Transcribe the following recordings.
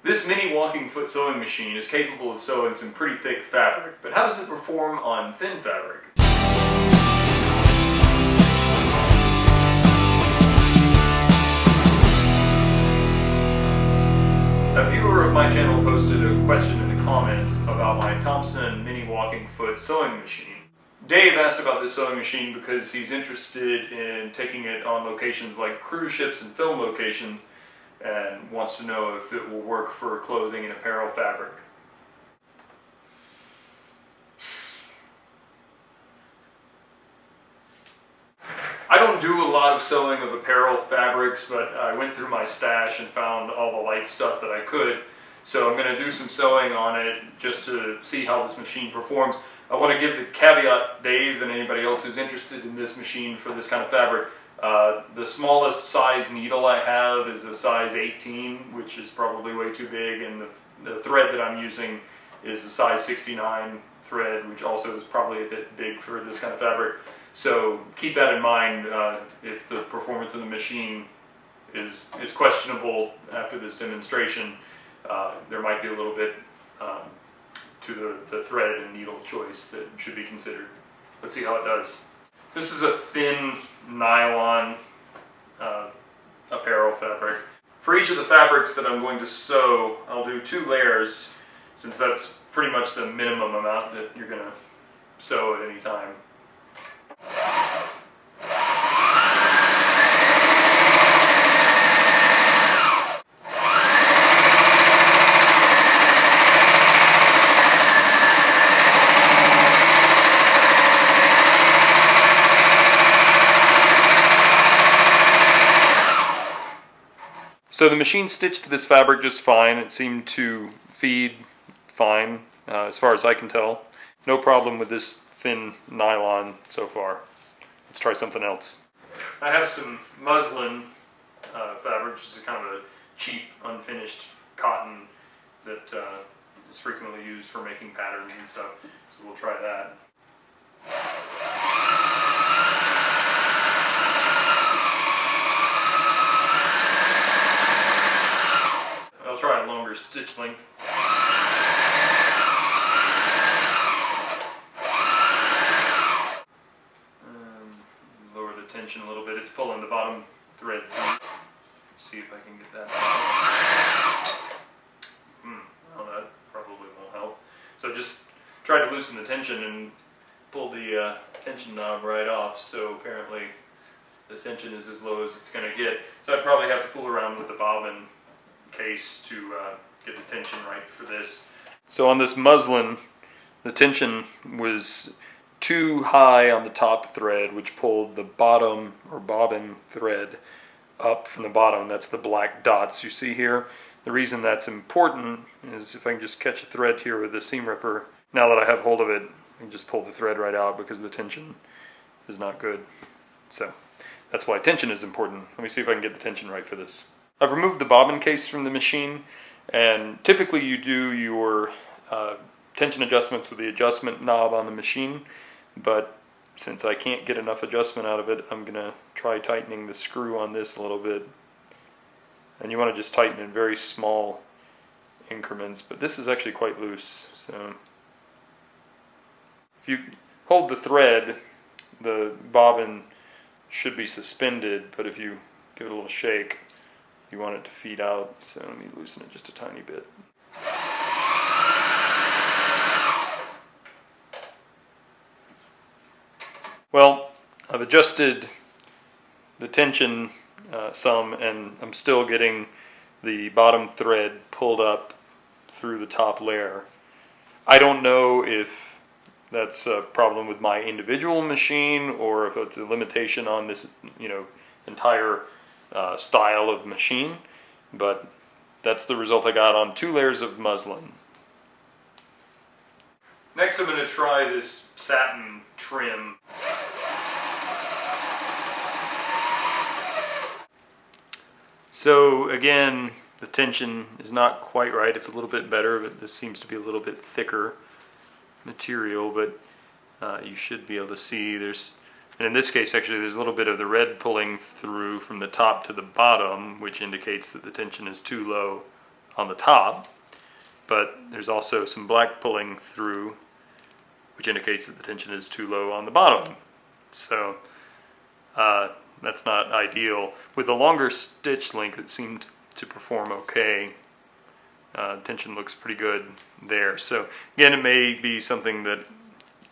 This mini walking foot sewing machine is capable of sewing some pretty thick fabric, but how does it perform on thin fabric? A viewer of my channel posted a question in the comments about my Thompson mini walking foot sewing machine. Dave asked about this sewing machine because he's interested in taking it on locations like cruise ships and film locations, and wants to know if it will work for clothing and apparel fabric. I don't do a lot of sewing of apparel fabrics, but I went through my stash and found all the light stuff that I could. So I'm going to do some sewing on it just to see how this machine performs. I want to give the caveat, Dave, and anybody else who's interested in this machine for this kind of fabric. The smallest size needle I have is a size 18, which is probably way too big, and the thread that I'm using is a size 69 thread, which also is probably a bit big for this kind of fabric. So keep that in mind if the performance of the machine is questionable after this demonstration. There might be a little bit to the thread and needle choice that should be considered. Let's see how it does. This is a thin nylon apparel fabric. For each of the fabrics that I'm going to sew, I'll do 2 layers, since that's pretty much the minimum amount that you're going to sew at any time. So the machine stitched this fabric just fine. It seemed to feed fine, as far as I can tell. No problem with this thin nylon so far. Let's try something else. I have some muslin fabric, which is kind of a cheap, unfinished cotton that is frequently used for making patterns and stuff. So we'll try that. I'll try a longer stitch length. Lower the tension a little bit. It's pulling the bottom thread through. Let's see if I can get that out. Well, that probably won't help. So just try to loosen the tension and pull the tension knob right off. So apparently the tension is as low as it's going to get. So I'd probably have to fool around with the bobbin case to get the tension right for this. So on this muslin, the tension was too high on the top thread, which pulled the bottom or bobbin thread up from the bottom. That's the black dots you see here. The reason that's important is if I can just catch a thread here with the seam ripper, now that I have hold of it, I can just pull the thread right out because the tension is not good. So that's why tension is important. Let me see if I can get the tension right for this. I've removed the bobbin case from the machine, and typically you do your tension adjustments with the adjustment knob on the machine, but since I can't get enough adjustment out of it, I'm going to try tightening the screw on this a little bit. And you want to just tighten in very small increments, but this is actually quite loose. So if you hold the thread, the bobbin should be suspended, but if you give it a little shake, you want it to feed out. So let me loosen it just a tiny bit. Well, I've adjusted the tension some, and I'm still getting the bottom thread pulled up through the top layer. I don't know if that's a problem with my individual machine or if it's a limitation on this, entire style of machine, but that's the result I got on 2 layers of muslin. Next I'm going to try this satin trim. So again, the tension is not quite right. It's a little bit better, but this seems to be a little bit thicker material, but you should be able to see and in this case actually there's a little bit of the red pulling through from the top to the bottom, which indicates that the tension is too low on the top, but there's also some black pulling through, which indicates that the tension is too low on the bottom. So that's not ideal. With a longer stitch length, it seemed to perform okay. Tension looks pretty good there. So again, it may be something that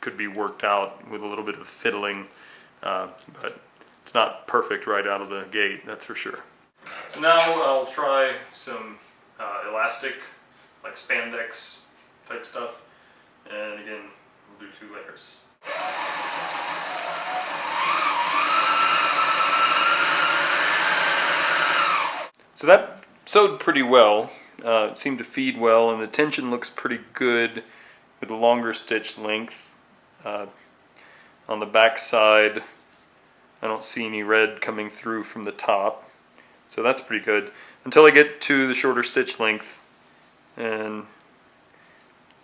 could be worked out with a little bit of fiddling, but it's not perfect right out of the gate, that's for sure. So now I'll try some elastic, like spandex type stuff, and again, we'll do 2 layers. So that sewed pretty well. It seemed to feed well, and the tension looks pretty good with a longer stitch length. On the back side, I don't see any red coming through from the top, so that's pretty good. Until I get to the shorter stitch length and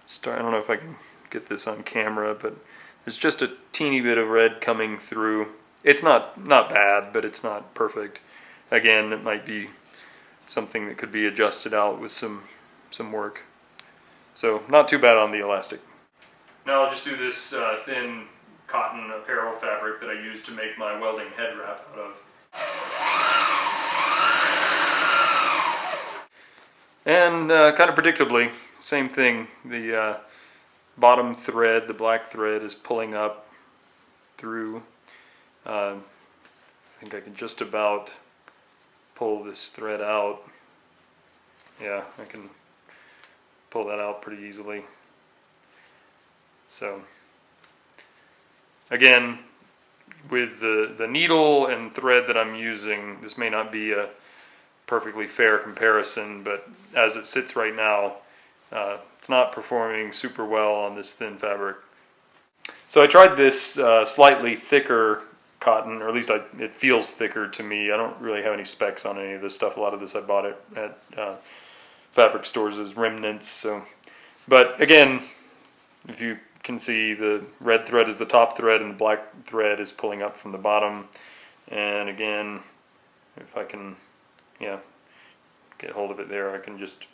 start, I don't know if I can get this on camera, but there's just a teeny bit of red coming through. It's not bad, but it's not perfect. Again, it might be something that could be adjusted out with some work. So not too bad on the elastic. Now I'll just do this thin cotton apparel fabric that I use to make my welding head wrap out of. And kind of predictably, same thing. The bottom thread, the black thread, is pulling up through. I think I can just about pull this thread out. Yeah, I can pull that out pretty easily. So again, with the needle and thread that I'm using, this may not be a perfectly fair comparison, but as it sits right now, it's not performing super well on this thin fabric. So I tried this slightly thicker cotton, or at least it feels thicker to me. I don't really have any specs on any of this stuff. A lot of this I bought it at fabric stores as remnants. So, but again, if you can see, the red thread is the top thread and the black thread is pulling up from the bottom. And again, if I can, yeah, get hold of it there, I can just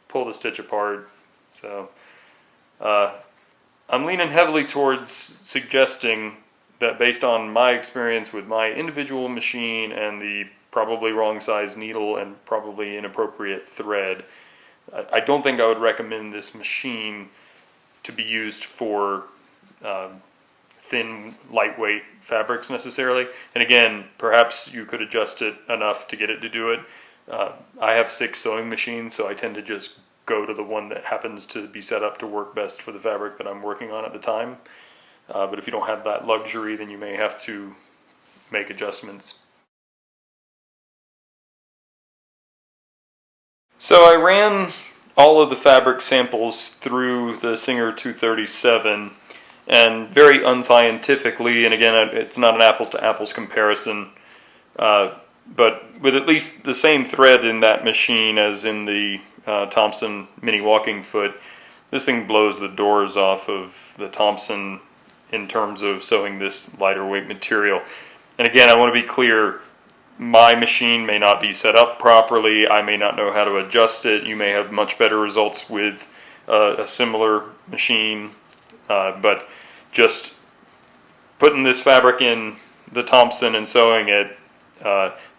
pull the stitch apart. So I'm leaning heavily towards suggesting that, based on my experience with my individual machine and the probably wrong size needle and probably inappropriate thread, I don't think I would recommend this machine to be used for thin, lightweight fabrics necessarily. And again, perhaps you could adjust it enough to get it to do it. I have 6 sewing machines, so I tend to just go to the one that happens to be set up to work best for the fabric that I'm working on at the time. But if you don't have that luxury, then you may have to make adjustments. So I ran all of the fabric samples through the Singer 237, and very unscientifically, and again, it's not an apples to apples comparison, but with at least the same thread in that machine as in the Thompson mini walking foot, this thing blows the doors off of the Thompson in terms of sewing this lighter weight material. And again, I want to be clear, my machine may not be set up properly. I may not know how to adjust it. You may have much better results with a similar machine, but just putting this fabric in the Thompson and sewing it,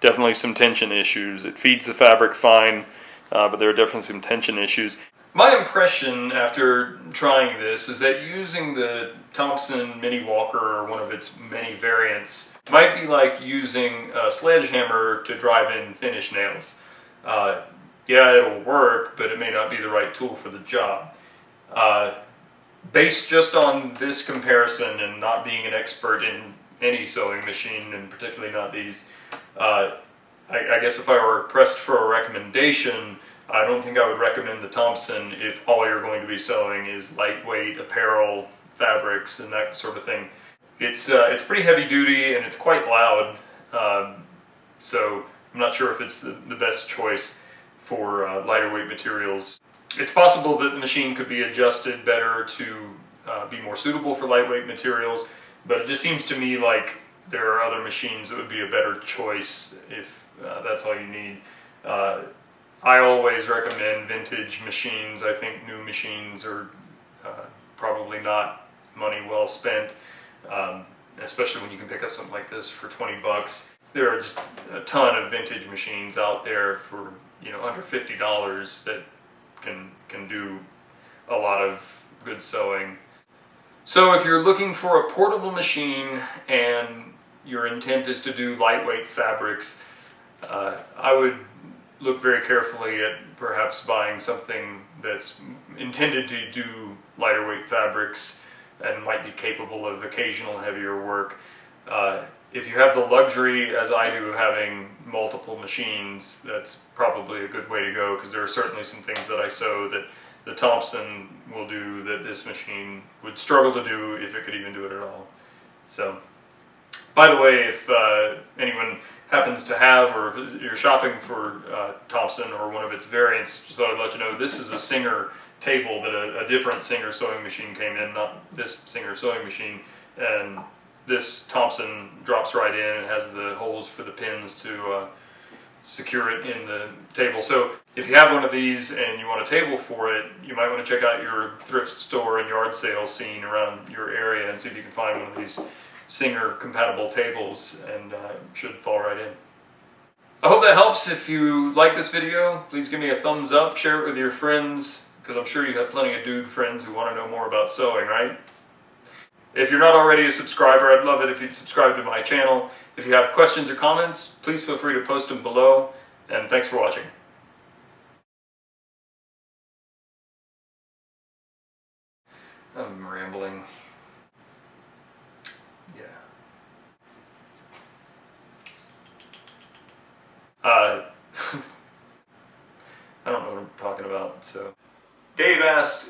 definitely some tension issues. It feeds the fabric fine, but there are definitely some tension issues. My impression after trying this is that using the Thompson Mini Walker, or one of its many variants, might be like using a sledgehammer to drive in finish nails. Yeah, it'll work, but it may not be the right tool for the job. Based just on this comparison and not being an expert in any sewing machine, and particularly not these, I guess if I were pressed for a recommendation, I don't think I would recommend the Thompson if all you're going to be sewing is lightweight apparel, fabrics, and that sort of thing. It's pretty heavy duty and it's quite loud, so I'm not sure if it's the best choice for lighter weight materials. It's possible that the machine could be adjusted better to be more suitable for lightweight materials, but it just seems to me like there are other machines that would be a better choice if that's all you need. I always recommend vintage machines. I think new machines are probably not money well spent, especially when you can pick up something like this for 20 bucks. There are just a ton of vintage machines out there for, you know, under $50 that can do a lot of good sewing. So if you're looking for a portable machine and your intent is to do lightweight fabrics, I would look very carefully at perhaps buying something that's intended to do lighter weight fabrics and might be capable of occasional heavier work. If you have the luxury, as I do, of having multiple machines, that's probably a good way to go, because there are certainly some things that I sew that the Thompson will do that this machine would struggle to do if it could even do it at all. So, by the way, if anyone happens to have, or if you're shopping for Thompson or one of its variants, just thought I'd let you know this is a Singer table that a different Singer sewing machine came in, not this Singer sewing machine, and this Thompson drops right in and has the holes for the pins to secure it in the table. So if you have one of these and you want a table for it, you might want to check out your thrift store and yard sale scene around your area and see if you can find one of these Singer compatible tables, and should fall right in. I hope that helps. If you like this video, please give me a thumbs up, share it with your friends, because I'm sure you have plenty of dude friends who want to know more about sewing, right? If you're not already a subscriber, I'd love it if you'd subscribe to my channel. If you have questions or comments, please feel free to post them below, and thanks for watching. I'm rambling. Yeah. I don't know what I'm talking about, so. Dave asked,